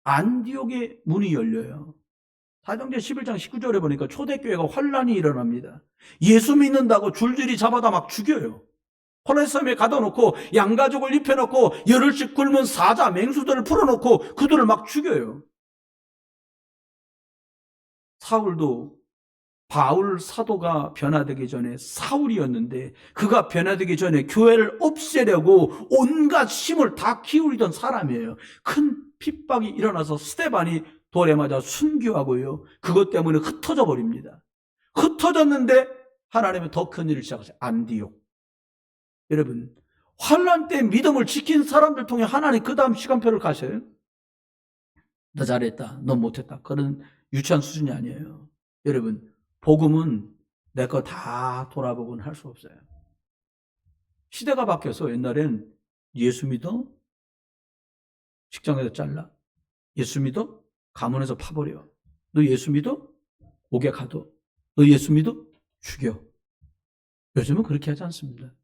안디옥의 문이 열려요. 사도행전 11장 19절에 보니까 초대교회가 환란이 일어납니다. 예수 믿는다고 줄줄이 잡아다 막 죽여요. 콜레세움에 가둬놓고 양가죽을 입혀놓고 열흘씩 굶은 사자, 맹수들을 풀어놓고 그들을 막 죽여요. 사울도 바울 사도가 변화되기 전에 사울이었는데 그가 변화되기 전에 교회를 없애려고 온갖 힘을 다 기울이던 사람이에요. 큰 핍박이 일어나서 스데반이 돌에 맞아 순교하고요. 그것 때문에 흩어져 버립니다. 흩어졌는데 하나님은 더 큰 일을 시작하세요. 안디옥. 여러분, 환난 때 믿음을 지킨 사람들 통해 하나님 그 다음 시간표를 가셔요. 너 잘했다, 너 못했다, 그런 유치한 수준이 아니에요. 여러분, 복음은 내 거 다 돌아보고는 할 수 없어요. 시대가 바뀌어서 옛날엔 예수 믿어? 직장에서 잘라. 예수 믿어? 가문에서 파버려. 너 예수 믿어? 옥에 가둬. 너 예수 믿어? 죽여. 요즘은 그렇게 하지 않습니다.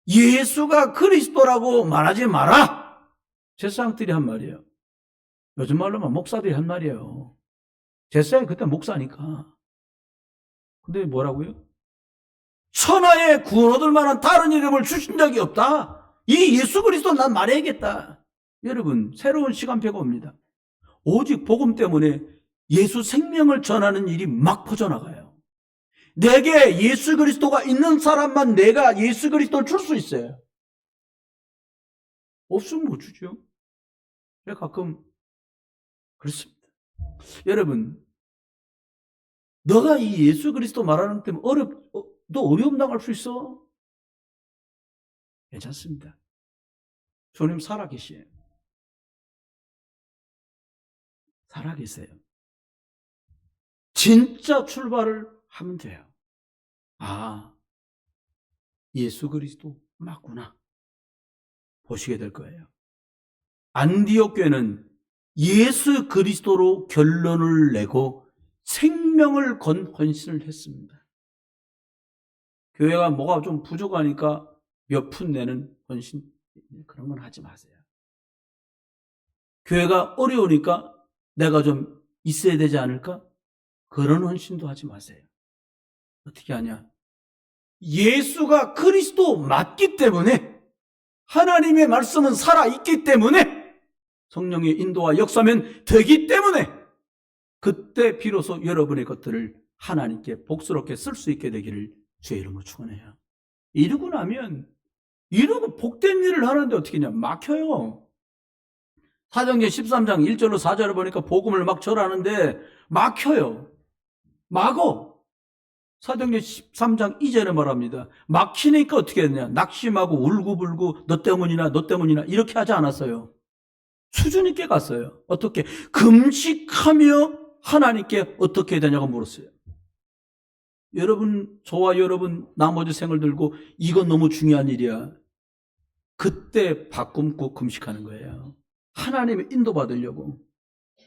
예수가 그리스도라고 말하지 마라. 제사장들이 한 말이에요. 요즘 말로만 목사들이 한 말이에요. 제사장이 그때 목사니까. 근데 뭐라고요? 천하에 구원 얻을 만한 다른 이름을 주신 적이 없다. 이 예수 그리스도 난 말해야겠다. 여러분, 새로운 시간표가 옵니다. 오직 복음 때문에 예수 생명을 전하는 일이 막 퍼져나가요. 내게 예수 그리스도가 있는 사람만 내가 예수 그리스도를 줄 수 있어요. 없으면 못 주죠. 가끔 그렇습니다. 여러분, 너가 이 예수 그리스도 말하는 때문에 너 어려움 당할 수 있어? 괜찮습니다. 주님 살아계시에요. 살아계세요. 진짜 출발을 하면 돼요. 아, 예수 그리스도 맞구나. 보시게 될 거예요. 안디옥 교회는 예수 그리스도로 결론을 내고 생명을 건 헌신을 했습니다. 교회가 뭐가 좀 부족하니까 몇 푼 내는 헌신, 그런 건 하지 마세요. 교회가 어려우니까 내가 좀 있어야 되지 않을까? 그런 헌신도 하지 마세요. 어떻게 하냐? 예수가 그리스도 맞기 때문에, 하나님의 말씀은 살아있기 때문에, 성령의 인도와 역사면 되기 때문에, 그때 비로소 여러분의 것들을 하나님께 복스럽게 쓸 수 있게 되기를 주의 이름으로 축원해요. 이러고 나면, 이러고 복된 일을 하는데 어떻게 하냐? 막혀요. 사도행전 13장 1절로 4절을 보니까 복음을 막 전하는데 막혀요. 막어. 사도행전 13장 2절에 말합니다. 막히니까 어떻게 했냐? 낙심하고 울고불고 너 때문이나 이렇게 하지 않았어요. 수준 있게 갔어요. 어떻게? 금식하며 하나님께 어떻게 해야 되냐고 물었어요. 여러분, 저와 여러분 나머지 생을 들고 이건 너무 중요한 일이야. 그때 바꿈고 금식하는 거예요. 하나님의 인도받으려고.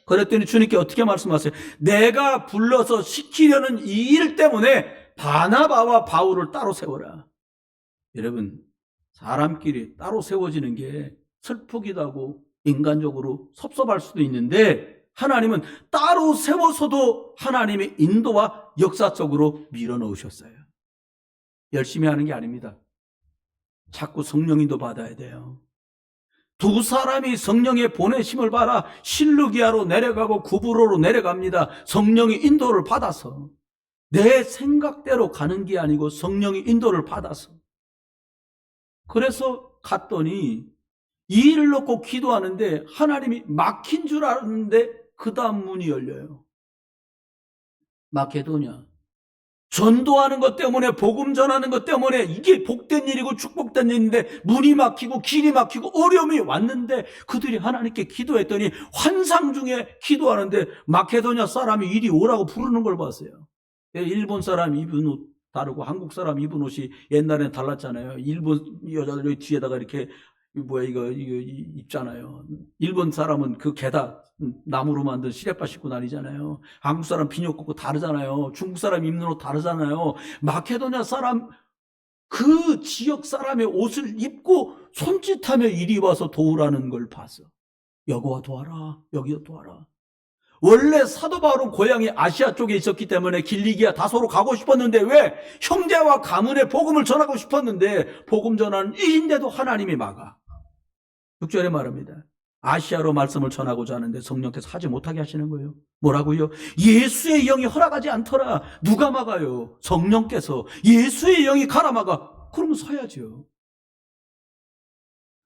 그랬더니 주님께 어떻게 말씀하세요? 내가 불러서 시키려는 이 일 때문에 바나바와 바울을 따로 세워라. 여러분, 사람끼리 따로 세워지는 게 슬프기도 하고 인간적으로 섭섭할 수도 있는데, 하나님은 따로 세워서도 하나님의 인도와 역사 속으로 밀어넣으셨어요. 열심히 하는 게 아닙니다. 자꾸 성령 인도 받아야 돼요. 두 사람이 성령의 보내심을 받아 실루기아로 내려가고 구브로로 내려갑니다. 성령의 인도를 받아서. 내 생각대로 가는 게 아니고 성령의 인도를 받아서. 그래서 갔더니 이 일을 놓고 기도하는데 하나님이 막힌 줄 알았는데 그 다음 문이 열려요. 마케도냐. 전도하는 것 때문에, 복음 전하는 것 때문에 이게 복된 일이고 축복된 일인데 문이 막히고 길이 막히고 어려움이 왔는데 그들이 하나님께 기도했더니 환상 중에 기도하는데 마케도냐 사람이 이리 오라고 부르는 걸 봤어요. 일본 사람 입은 옷 다르고 한국 사람 입은 옷이 옛날엔 달랐잖아요. 일본 여자들이 뒤에다가 이렇게 이거 입잖아요. 일본 사람은 그 게다 나무로 만든 시레빠 신고 다니잖아요. 한국 사람 비녀 꽂고 다르잖아요. 중국 사람 입는 옷 다르잖아요. 마케도냐 사람, 그 지역 사람의 옷을 입고 손짓하며 이리 와서 도우라는 걸 봤어. 여기와 도와라, 여기와 도와라. 원래 사도 바울은 고향이 아시아 쪽에 있었기 때문에 길리기아 다소로 가고 싶었는데, 왜? 형제와 가문의 복음을 전하고 싶었는데 복음 전하는 일인데도 하나님이 막아. 6절에 말합니다. 아시아로 말씀을 전하고자 하는데 성령께서 하지 못하게 하시는 거예요. 뭐라고요? 예수의 영이 허락하지 않더라. 누가 막아요? 성령께서. 예수의 영이 가라 막아. 그러면 서야죠.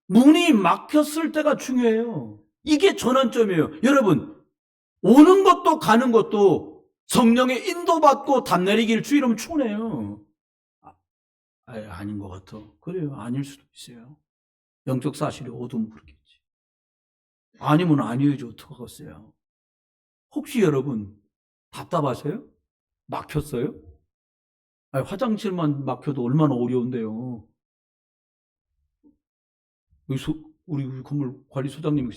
문이 막혔을 때가 중요해요. 이게 전환점이에요. 여러분, 오는 것도 가는 것도 성령의 인도받고 답 내리기를 주 이름 축원해요. 아닌 것 같아. 그래요. 아닐 수도 있어요. 영적 사실이 어두우면 그렇겠지. 아니면 아니어야지 어떡하겠어요. 혹시 여러분 답답하세요? 막혔어요? 화장실만 막혀도 얼마나 어려운데요. 우리 건물 관리소장님이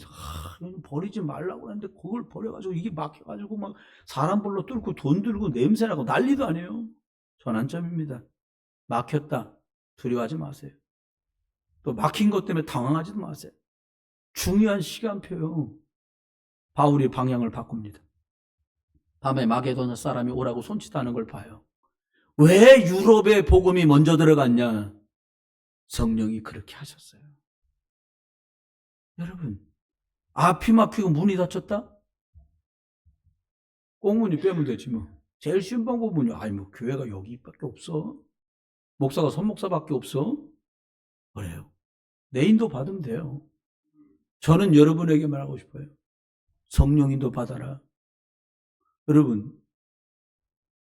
버리지 말라고 하는데 그걸 버려가지고 이게 막혀가지고 막 사람 불러 뚫고 돈 들고 냄새나고 난리도 아니에요. 전환점입니다. 막혔다. 두려워하지 마세요. 또 막힌 것 때문에 당황하지도 마세요. 중요한 시간표요. 바울이 방향을 바꿉니다. 밤에 마게도냐 사람이 오라고 손짓하는 걸 봐요. 왜 유럽에 복음이 먼저 들어갔냐? 성령이 그렇게 하셨어요. 여러분, 앞이 막히고 문이 닫혔다? 꽁문이 빼면 되지 뭐. 제일 쉬운 방법은요. 교회가 여기밖에 없어. 목사가 선목사밖에 없어. 그래요. 내 인도 받으면 돼요. 저는 여러분에게 말하고 싶어요. 성령 인도 받아라. 여러분,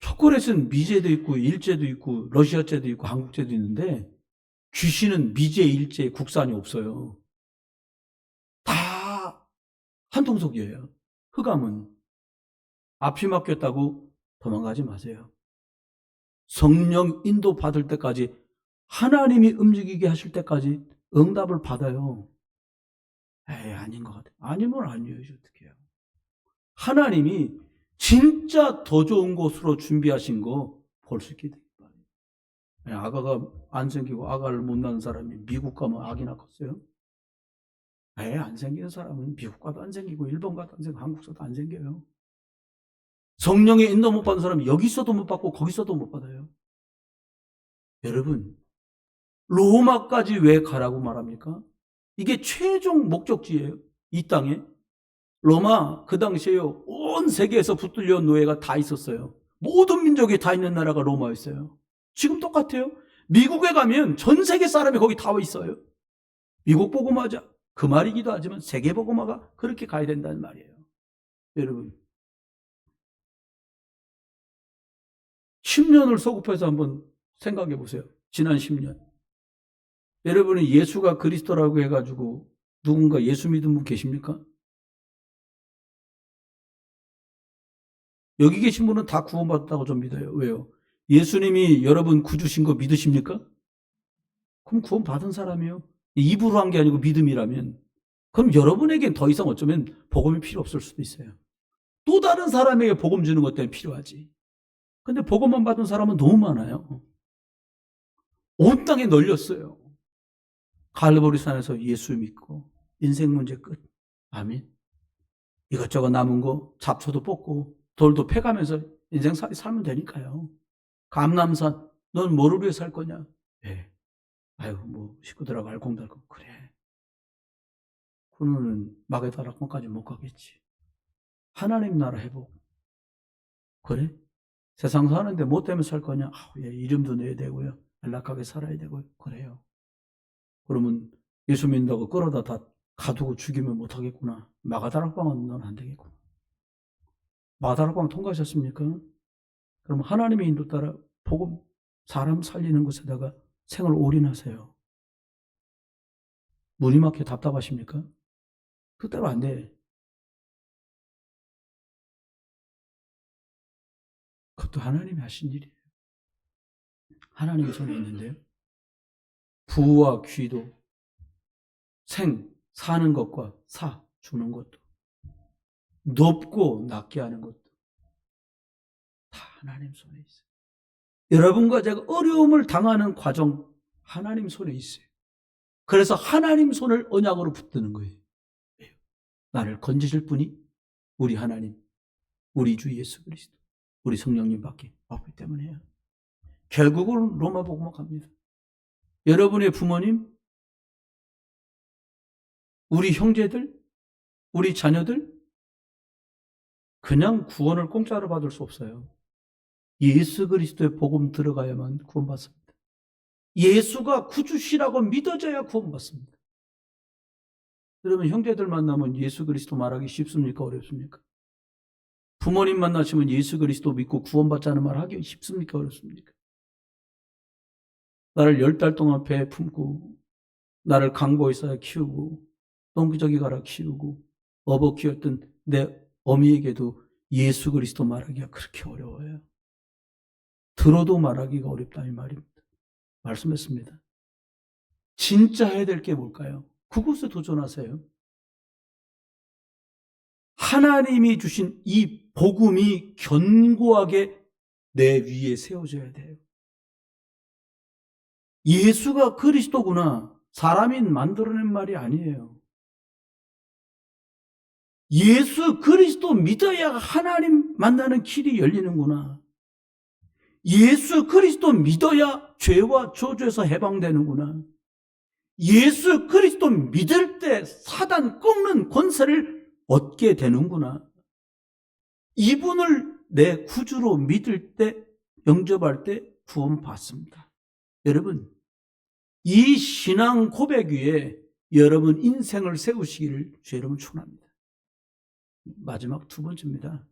초콜릿은 미제도 있고 일제도 있고 러시아제도 있고 한국제도 있는데 귀신은 미제, 일제, 국산이 없어요. 다 한통속이에요. 흑암은. 앞이 막혔다고 도망가지 마세요. 성령 인도 받을 때까지, 하나님이 움직이게 하실 때까지 응답을 받아요. 에이, 아닌 것 같아요. 아니면 아니에요. 어떻게 해요. 하나님이 진짜 더 좋은 곳으로 준비하신 거 볼 수 있게 되기 바랍니다. 아가가 안 생기고 아가를 못 낳은 사람이 미국 가면 아기 낳겠어요? 안 생기는 사람은 미국 가도 안 생기고 일본 가도 안 생기고 한국 가도 안 생겨요. 성령의 인도 못 받은 사람이 여기 있어도 못 받고 거기 있어도 못 받아요. 여러분, 로마까지 왜 가라고 말합니까? 이게 최종 목적지예요. 이 땅에. 로마 그 당시에요. 온 세계에서 붙들려온 노예가 다 있었어요. 모든 민족이 다 있는 나라가 로마였어요. 지금 똑같아요. 미국에 가면 전 세계 사람이 거기 다 있어요. 미국 복음화자 그 말이기도 하지만 세계 복음화가 그렇게 가야 된다는 말이에요. 여러분, 10년을 소급해서 한번 생각해 보세요. 지난 10년. 여러분이 예수가 그리스도라고 해가지고 누군가 예수 믿은 분 계십니까? 여기 계신 분은 다 구원받았다고 좀 믿어요. 왜요? 예수님이 여러분 구주신 거 믿으십니까? 그럼 구원받은 사람이요. 입으로 한 게 아니고 믿음이라면, 그럼 여러분에겐 더 이상 어쩌면 복음이 필요 없을 수도 있어요. 또 다른 사람에게 복음 주는 것 때문에 필요하지. 근데 복음만 받은 사람은 너무 많아요. 온 땅에 널렸어요. 갈보리산에서 예수 믿고 인생 문제 끝. 아멘. 이것저것 남은 거 잡초도 뽑고 돌도 패가면서 인생살이 살면 되니까요. 감남산, 넌 뭐를 위해 살 거냐? 네. 아유, 뭐 식구들하고 알콩달콩. 그래. 그러면 마게다락방까지 못 가겠지. 하나님 나라 회복. 그래? 세상 사는데 뭐 때문에 살 거냐? 이름도 내야 되고요. 안락하게 살아야 되고요. 그래요. 그러면 예수 믿는다고 끌어다 다 가두고 죽이면 못하겠구나. 마가다락방은 넌 안 되겠구나. 마가다락방 통과하셨습니까? 그럼 하나님의 인도 따라 복음, 사람 살리는 것에다가 생을 올인하세요. 문이 막혀 답답하십니까? 그대로 안 돼. 그것도 하나님이 하신 일이에요. 하나님의 손에 있는데요. 부와 귀도, 생, 사는 것과 사, 주는 것도, 높고 낮게 하는 것도 다 하나님 손에 있어요. 여러분과 제가 어려움을 당하는 과정, 하나님 손에 있어요. 그래서 하나님 손을 언약으로 붙드는 거예요. 나를 건지실 분이 우리 하나님, 우리 주 예수 그리스도, 우리 성령님밖에 없기 때문에요. 결국은 로마 복음화 갑니다. 여러분의 부모님, 우리 형제들, 우리 자녀들, 그냥 구원을 공짜로 받을 수 없어요. 예수 그리스도의 복음 들어가야만 구원받습니다. 예수가 구주시라고 믿어져야 구원받습니다. 여러분, 형제들 만나면 예수 그리스도 말하기 쉽습니까? 어렵습니까? 부모님 만나시면 예수 그리스도 믿고 구원받자는 말 하기 쉽습니까? 어렵습니까? 나를 10달 동안 배에 품고 나를 강보에서 키우고 똥기저귀 갈아 키우고 업어 키웠던 내 어미에게도 예수 그리스도 말하기가 그렇게 어려워요. 들어도 말하기가 어렵다 이 말입니다. 말씀했습니다. 진짜 해야 될 게 뭘까요? 그곳에 도전하세요. 하나님이 주신 이 복음이 견고하게 내 위에 세워져야 돼요. 예수가 그리스도구나. 사람이 만들어낸 말이 아니에요. 예수 그리스도 믿어야 하나님 만나는 길이 열리는구나. 예수 그리스도 믿어야 죄와 저주에서 해방되는구나. 예수 그리스도 믿을 때 사단 꺾는 권세를 얻게 되는구나. 이분을 내 구주로 믿을 때, 영접할 때 구원받습니다. 여러분, 이 신앙 고백 위에 여러분 인생을 세우시기를 주 여러분 축원합니다. 마지막 두 번째입니다.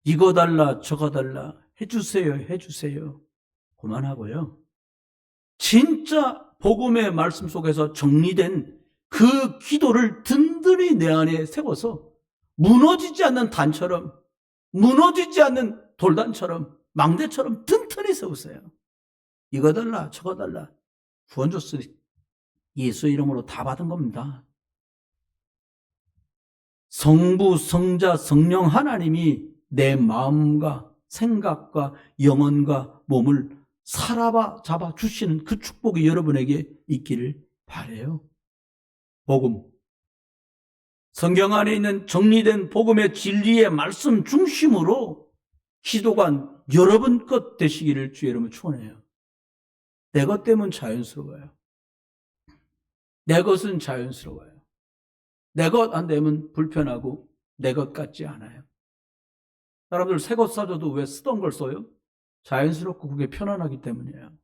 이거 달라 저거 달라 해주세요 해주세요. 그만하고요. 진짜 복음의 말씀 속에서 정리된 그 기도를 든든히 내 안에 세워서 무너지지 않는 단처럼, 무너지지 않는 돌단처럼, 망대처럼 튼튼히 세우세요. 이거 달라 저거 달라 구원 줬으니 예수 이름으로 다 받은 겁니다. 성부, 성자, 성령 하나님이 내 마음과 생각과 영혼과 몸을 사로잡아 주시는 그 축복이 여러분에게 있기를 바라요. 복음, 성경 안에 있는 정리된 복음의 진리의 말씀 중심으로 기도가 여러분 것 되시기를 주의 이름으로 축원해요. 내 것 때문에 자연스러워요. 내 것은 자연스러워요. 내 것 안 되면 불편하고 내 것 같지 않아요. 사람들 새 것 사줘도 왜 쓰던 걸 써요? 자연스럽고 그게 편안하기 때문이에요.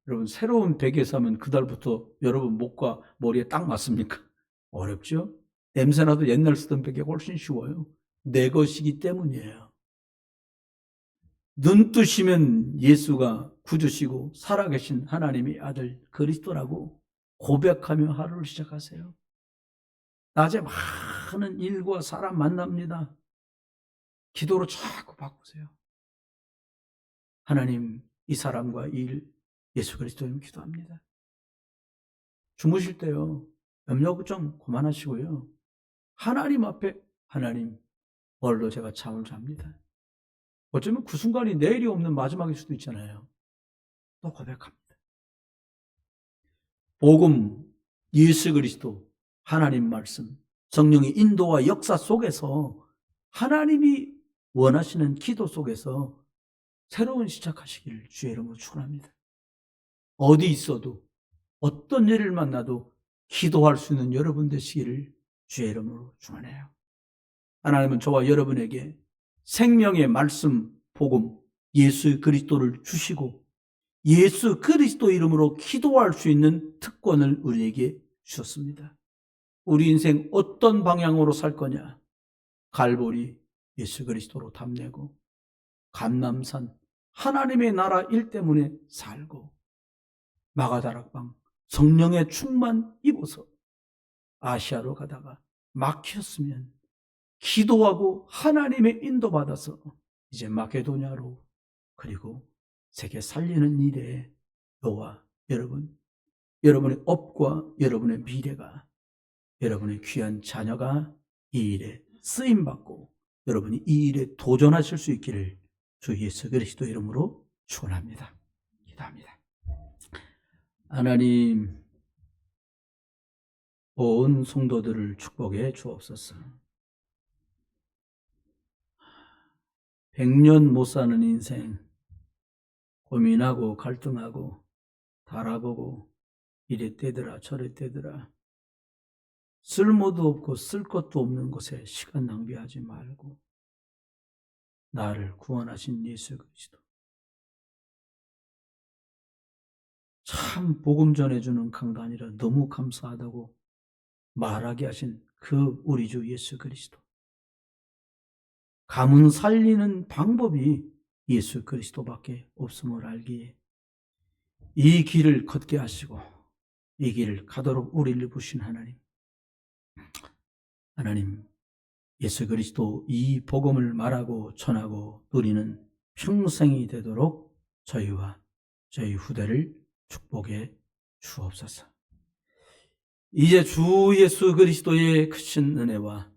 여러분 새로운 베개 사면 그달부터 여러분 목과 머리에 딱 맞습니까? 어렵죠? 냄새나도 옛날 쓰던 베개가 훨씬 쉬워요. 내 것이기 때문이에요. 눈 뜨시면 예수가 구주시고 살아계신 하나님의 아들 그리스도라고 고백하며 하루를 시작하세요. 낮에 많은 일과 사람 만납니다. 기도로 자꾸 바꾸세요. 하나님, 이 사람과 이 일, 예수 그리스도님 기도합니다. 주무실 때요, 염려 걱정 그만하시고요. 하나님 앞에, 하나님, 오늘도 제가 잠을 잡니다. 어쩌면 그 순간이 내일이 없는 마지막일 수도 있잖아요. 또 고백합니다. 복음, 예수 그리스도, 하나님 말씀, 성령의 인도와 역사 속에서 하나님이 원하시는 기도 속에서 새로운 시작하시기를 주의 이름으로 축원합니다. 어디 있어도 어떤 일을 만나도 기도할 수 있는 여러분 되시기를 주의 이름으로 축원해요. 하나님은 저와 여러분에게 생명의 말씀, 복음, 예수 그리스도를 주시고 예수 그리스도 이름으로 기도할 수 있는 특권을 우리에게 주셨습니다. 우리 인생 어떤 방향으로 살 거냐? 갈보리 예수 그리스도로 답내고 감람산 하나님의 나라 일 때문에 살고 마가다락방 성령의 충만 입어서 아시아로 가다가 막혔으면 기도하고 하나님의 인도받아서 이제 마게도냐로 그리고 세계 살리는 일에 너와 여러분, 여러분의 업과 여러분의 미래가 여러분의 귀한 자녀가 이 일에 쓰임받고 여러분이 이 일에 도전하실 수 있기를 주 예수 그리스도 이름으로 축원합니다. 기도합니다. 하나님, 온 성도들을 축복해 주옵소서. 100년 못 사는 인생 고민하고 갈등하고 달아보고 이래 떼더라 저래 떼더라 쓸모도 없고 쓸 것도 없는 곳에 시간 낭비하지 말고 나를 구원하신 예수 그리스도 참 복음 전해주는 강단이라 너무 감사하다고 말하게 하신 그 우리 주 예수 그리스도 가문 살리는 방법이 예수 그리스도밖에 없음을 알기에 이 길을 걷게 하시고 이 길을 가도록 우리를 부신 하나님 예수 그리스도 이 복음을 말하고 전하고 누리는 평생이 되도록 저희와 저희 후대를 축복해 주옵소서. 이제 주 예수 그리스도의 크신 은혜와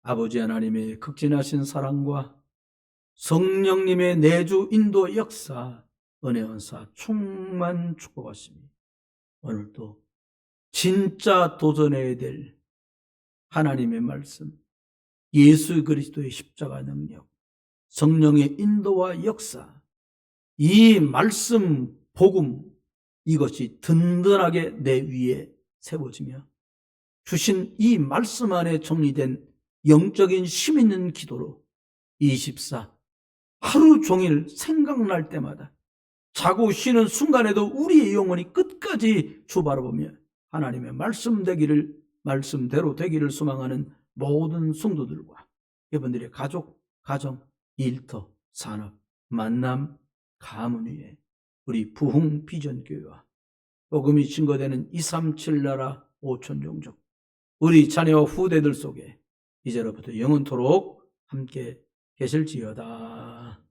아버지 하나님의 극진하신 사랑과 성령님의 내주 인도 역사 은혜 은사 충만 축복하시니 오늘도 진짜 도전해야 될 하나님의 말씀 예수 그리스도의 십자가 능력 성령의 인도와 역사 이 말씀 복음 이것이 든든하게 내 위에 세워지며 주신 이 말씀 안에 정리된 영적인 힘 있는 기도로 24 하루 종일 생각날 때마다 자고 쉬는 순간에도 우리의 영혼이 끝까지 주 바라보며 하나님의 말씀대로 되기를 소망하는 모든 성도들과 여러분들의 가족, 가정, 일터, 산업, 만남, 가문 위에 우리 부흥 비전교회와 복음이 증거되는 237 나라 5천 종족 우리 자녀와 후대들 속에 이제로부터 영원토록 함께 계실지어다.